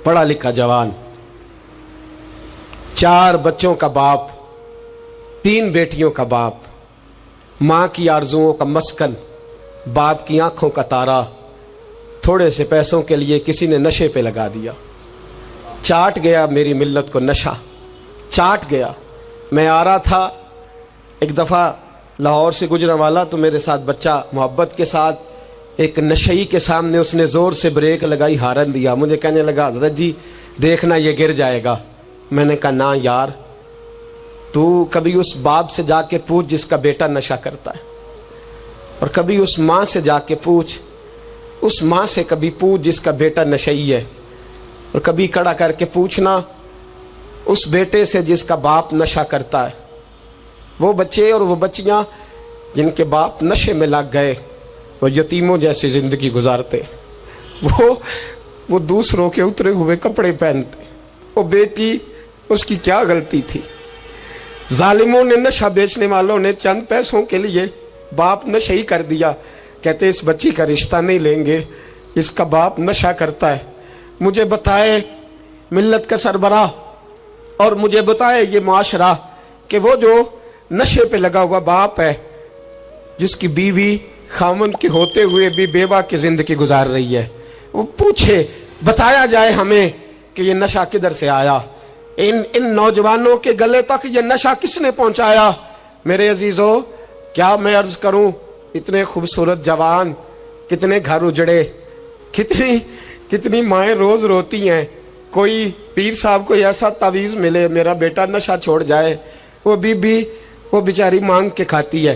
पढ़ा लिखा जवान, 4 बच्चों का बाप, 3 बेटियों का बाप, माँ की आरजुओं का मस्कन, बाप की आंखों का तारा, थोड़े से पैसों के लिए किसी ने नशे पे लगा दिया। चाट गया मेरी मिल्लत को नशा, चाट गया। मैं आ रहा था, एक दफ़ा लाहौर से गुजरने वाला, तो मेरे साथ बच्चा मोहब्बत के साथ एक नशई के सामने उसने ज़ोर से ब्रेक लगाई, हारन दिया। मुझे कहने लगा, हज़रत जी देखना ये गिर जाएगा। मैंने कहा ना यार, तू कभी उस बाप से जाके पूछ जिसका बेटा नशा करता है, और कभी उस माँ से जाके पूछ, उस माँ से कभी पूछ जिसका बेटा नशई है, और कभी खड़ा करके पूछना उस बेटे से जिसका बाप नशा करता है। वो बच्चे और वो बच्चियाँ जिनके बाप नशे में लग गए, वो यतीमों जैसी ज़िंदगी गुजारते, वो दूसरों के उतरे हुए कपड़े पहनते। वो बेटी, उसकी क्या गलती थी? जालिमों ने, नशा बेचने वालों ने चंद पैसों के लिए बाप नशई कर दिया। कहते इस बच्ची का रिश्ता नहीं लेंगे, इसका बाप नशा करता है। मुझे बताए मिल्लत का सरबराह, और मुझे बताए ये माशरा कि वो जो नशे पे लगा हुआ बाप है, जिसकी बीवी खामन के होते हुए भी बेवा की जिंदगी गुजार रही है, वो पूछे, बताया जाए हमें कि ये नशा किधर से आया, इन नौजवानों के गले तक ये नशा किसने पहुंचाया। मेरे अजीजों, क्या मैं अर्ज करूं, इतने खूबसूरत जवान, कितने घर उजड़े, कितनी माएँ रोज रोती हैं। कोई पीर साहब को ऐसा तावीज़ मिले मेरा बेटा नशा छोड़ जाए, वो बीबी वो बेचारी मांग के खाती है,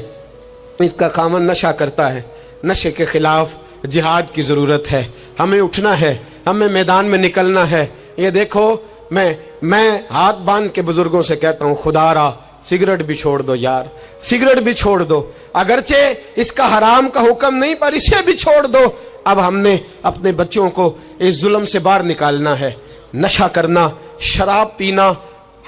इसका खामन नशा करता है। नशे के खिलाफ जिहाद की ज़रूरत है, हमें उठना है, हमें मैदान में निकलना है। ये देखो, मैं हाथ बांध के बुजुर्गों से कहता हूँ, खुदारा सिगरेट भी छोड़ दो यार, सिगरेट भी छोड़ दो, अगरचे इसका हराम का हुक्म नहीं पर इसे भी छोड़ दो। अब हमने अपने बच्चों को इस जुल्म से बाहर निकालना है। नशा करना, शराब पीना,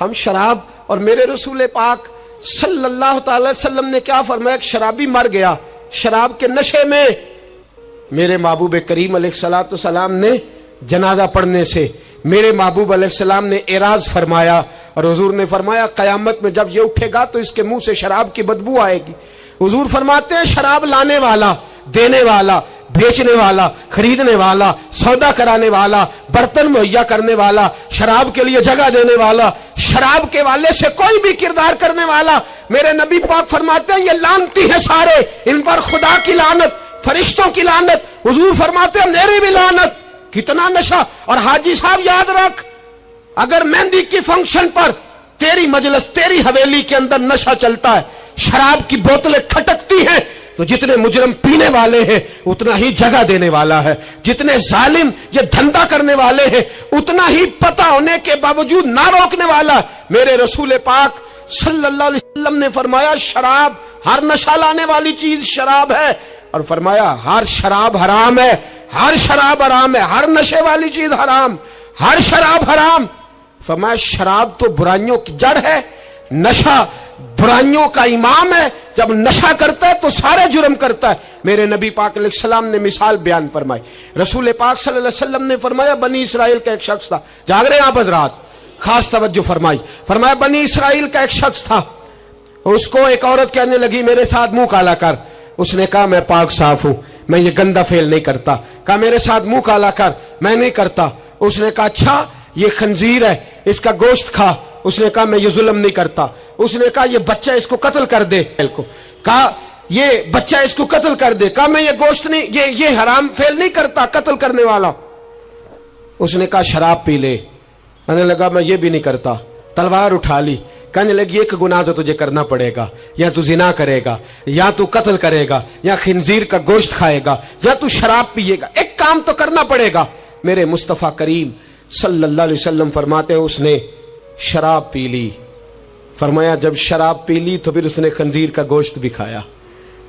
हम शराब, और मेरे रसूल पाक सल्लल्लाहु अलैहि वसल्लम ने क्या फरमाया, शराबी मर गया शराब के नशे में। मेरे महबूब करीम अलैहिस्सलाम ने जनाजा पढ़ने से मेरे महबूब अलैहिस्सलाम ने एराज फरमाया, और हुजूर ने फरमाया क़यामत में जब ये उठेगा तो इसके मुंह से शराब की बदबू आएगी। हुजूर फरमाते हैं, शराब लाने वाला, देने वाला, बेचने वाला, खरीदने वाला, सौदा कराने वाला, बर्तन मुहैया करने वाला, शराब के लिए जगह देने वाला, शराब के वाले से कोई भी किरदार करने वाला, मेरे नबी पाक फरमाते हैं ये लानती है सारे, इन पर खुदा की लानत, फरिश्तों की लानत, हुजूर फरमाते हैं मेरी भी लानत। कितना नशा। और हाजी साहब याद रख, अगर मेहंदी की फंक्शन पर तेरी मजलिस, तेरी हवेली के अंदर नशा चलता है, शराब की बोतलें खटकती हैं, तो जितने मुजरम पीने वाले हैं उतना ही जगह देने वाला है, जितने जालिम ये धंधा करने वाले हैं उतना ही पता होने के बावजूद ना रोकने वाला। मेरे रसूल पाक सल्लल्लाहु अलैहि वसल्लम ने फरमाया, शराब, हर नशा लाने वाली चीज शराब है, और फरमाया हर शराब हराम है, हर शराब हराम है, हर नशे वाली चीज हराम, हर शराब हराम। फरमाया शराब तो बुराइयों की जड़ है, नशा बुराइयों का इमाम है, जब नशा करता है तो सारे जुर्म करता है। मेरे नबी पाक अलैहिस्सलाम ने मिसाल बयान फरमाई। रसूल पाक सल्लल्लाहु अलैहि वसल्लम ने फरमाया, बनी इसराइल का एक शख्स था, जाग रहे आप हज़रात, खास तवज्जो फरमाई। फरमाया बनी इसराइल का एक शख्स था, उसको एक औरत कहने लगी मेरे साथ मुंह काला कर। उसने कहा मैं पाक साफ हूं, मैं ये गंदा फेल नहीं करता। कहा मेरे साथ मुंह काला कर, मैं नहीं करता। उसने कहा अच्छा ये खंजीर है, इसका गोश्त खा। उसने कहा मैं ये जुल्म नहीं करता। उसने कहा ये बच्चा इसको कत्ल कर दे। कहा ये बच्चा इसको कत्ल कर दे। कहा मैं ये गोश्त नहीं, ये हराम फेल नहीं करता, कत्ल करने वाला। उसने कहा शराब पी ले। कहने लगा मैं ये भी नहीं करता। तलवार उठा ली। कहने लगी एक गुनाह तो तुझे करना पड़ेगा, या तू जिना करेगा, या तू कत्ल करेगा, या खिंजीर का गोश्त खाएगा, या तू शराब पिएगा, एक काम तो करना पड़ेगा। मेरे मुस्तफा करीम सल्लल्लाहु अलैहि वसल्लम फरमाते हैं उसने शराब पी ली। फरमाया जब शराब पी ली तो फिर उसने खंजीर का गोश्त भी खाया।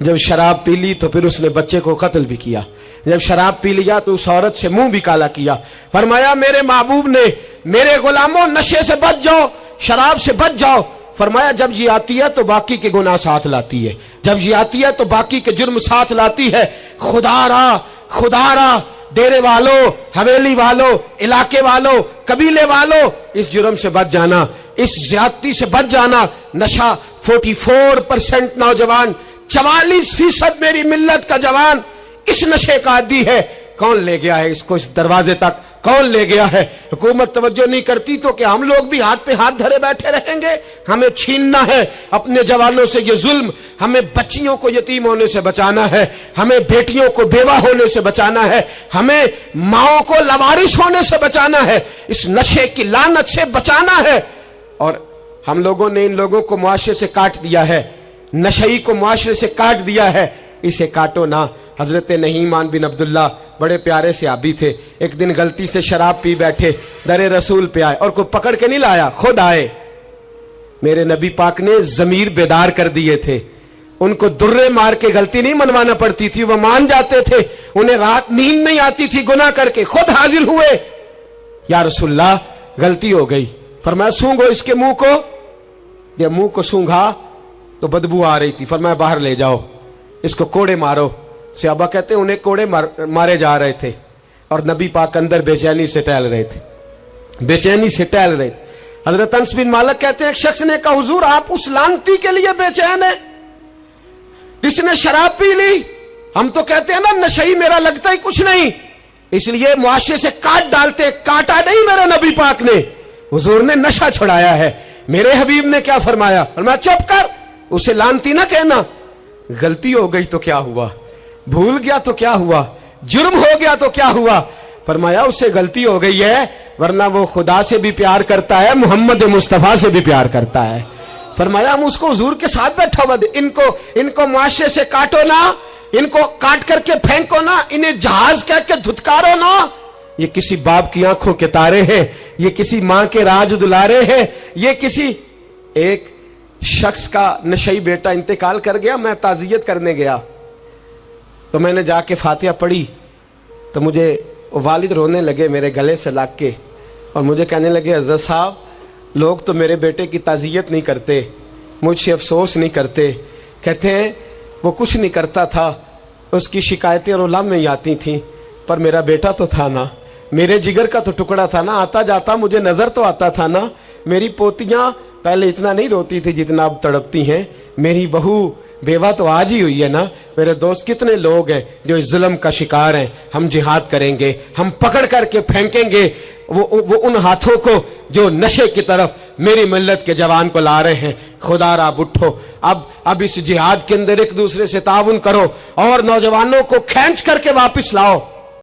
जब शराब पी ली तो फिर उसने बच्चे को कत्ल भी किया। जब शराब पी लिया तो उस औरत से मुंह भी काला किया। फरमाया मेरे महबूब ने, मेरे गुलामों नशे से बच जाओ, शराब से बच जाओ। फरमाया जब ये आती है तो बाकी के गुनाह साथ लाती है, जब ये आती है तो बाकी के जुर्म साथ लाती है। खुदारा खुदारा ڈیرے والوں، حویلی والوں، علاقے والوں، قبیلے والوں، اس جرم سے بچ جانا، اس زیادتی سے بچ جانا۔ نشہ 44% نوجوان، 44% میری ملت کا جوان اس نشے کا عادی ہے۔ کون لے گیا ہے اس کو اس دروازے تک؟ کون لے گیا ہے؟ حکومت توجہ نہیں کرتی تو کہ ہم لوگ بھی ہاتھ پہ ہاتھ دھرے بیٹھے رہیں گے؟ ہمیں چھیننا ہے اپنے جوانوں سے یہ ظلم، ہمیں بچیوں کو یتیم ہونے سے بچانا ہے، ہمیں بیٹیوں کو بیوہ ہونے سے بچانا ہے، ہمیں ماؤں کو لاوارث ہونے سے بچانا ہے، اس نشے کی لعنت سے بچانا ہے۔ اور ہم لوگوں نے ان لوگوں کو معاشرے سے کاٹ دیا ہے، نشئی کو معاشرے سے کاٹ دیا ہے، اسے کاٹو نہ۔ حضرت نعمان بن عبداللہ بڑے پیارے صحابی تھے، ایک دن غلطی سے شراب پی بیٹھے، در رسول پہ آئے اور کوئی پکڑ کے نہیں لایا، خود آئے۔ میرے نبی پاک نے ضمیر بیدار کر دیے تھے، ان کو درے مار کے غلطی نہیں منوانا پڑتی تھی، وہ مان جاتے تھے، انہیں رات نیند نہیں آتی تھی گناہ کر کے، خود حاضر ہوئے، یا رسول اللہ غلطی ہو گئی۔ فرمایا سونگو اس کے منہ کو، جب منہ کو سونگھا تو بدبو آ رہی تھی، فرمایا باہر لے جاؤ، اس کو کوڑے مارو۔ صحابہ کہتے ہیں انہیں کوڑے مارے جا رہے تھے اور نبی پاک اندر بے چینی سے ٹہل رہے تھے، بے چینی سے ٹہل رہے تھے۔ حضرت انس بن مالک کہتے ہیں ایک شخص نے کہا حضور آپ اس لعنتی کے لیے بے چین ہیں جس نے شراب پی لی؟ ہم تو کہتے ہیں نا نشئی میرا لگتا ہی کچھ نہیں، اس لیے معاشرے سے کاٹ ڈالتے، کاٹا نہیں میرے نبی پاک نے، حضور نے نشہ چھڑایا ہے۔ میرے حبیب نے کیا فرمایا؟ فرمایا چپ کر، اسے لعنتی نہ کہنا۔ غلطی ہو گئی تو کیا ہوا، بھول گیا تو کیا ہوا، جرم ہو گیا تو کیا ہوا؟ فرمایا اس سے غلطی ہو گئی ہے، ورنہ وہ خدا سے بھی پیار کرتا ہے، محمد مصطفیٰ سے بھی پیار کرتا ہے۔ فرمایا ہم اس کو حضور کے ساتھ بیٹھا ہوا دے، ان کو معاشرے سے کاٹو نہ، ان کو کاٹ کر کے پھینکو نہ، انہیں جہاز کہہ کے دھتکارو نہ۔ یہ کسی باپ کی آنکھوں کے تارے ہیں، یہ کسی ماں کے راج دلارے ہیں، یہ کسی ایک شخص کا نشئی بیٹا انتقال کر گیا، میں تعزیت کرنے گیا تو میں نے جا کے فاتحہ پڑھی تو مجھے والد رونے لگے میرے گلے سے لگ کے اور مجھے کہنے لگے حضرت صاحب لوگ تو میرے بیٹے کی تعزیت نہیں کرتے، مجھ سے افسوس نہیں کرتے، کہتے ہیں وہ کچھ نہیں کرتا تھا، اس کی شکایتیں اور علم میں ہی آتی تھیں، پر میرا بیٹا تو تھا نا، میرے جگر کا تو ٹکڑا تھا نا، آتا جاتا مجھے نظر تو آتا تھا نا، میری پوتیاں پہلے اتنا نہیں روتی تھی جتنا اب تڑپتی ہیں، میری بہو بیوہ تو آج ہی ہوئی ہے نا، میرے دوست کتنے لوگ ہیں جو اس ظلم کا شکار ہیں، ہم جہاد کریں گے، ہم پکڑ کر کے پھینکیں گے وہ ان ہاتھوں کو جو نشے کی طرف میری ملت کے جوان کو لا رہے ہیں۔ خدا را اٹھو، اب اس جہاد کے اندر ایک دوسرے سے تعاون کرو اور نوجوانوں کو کھینچ کر کے واپس لاؤ۔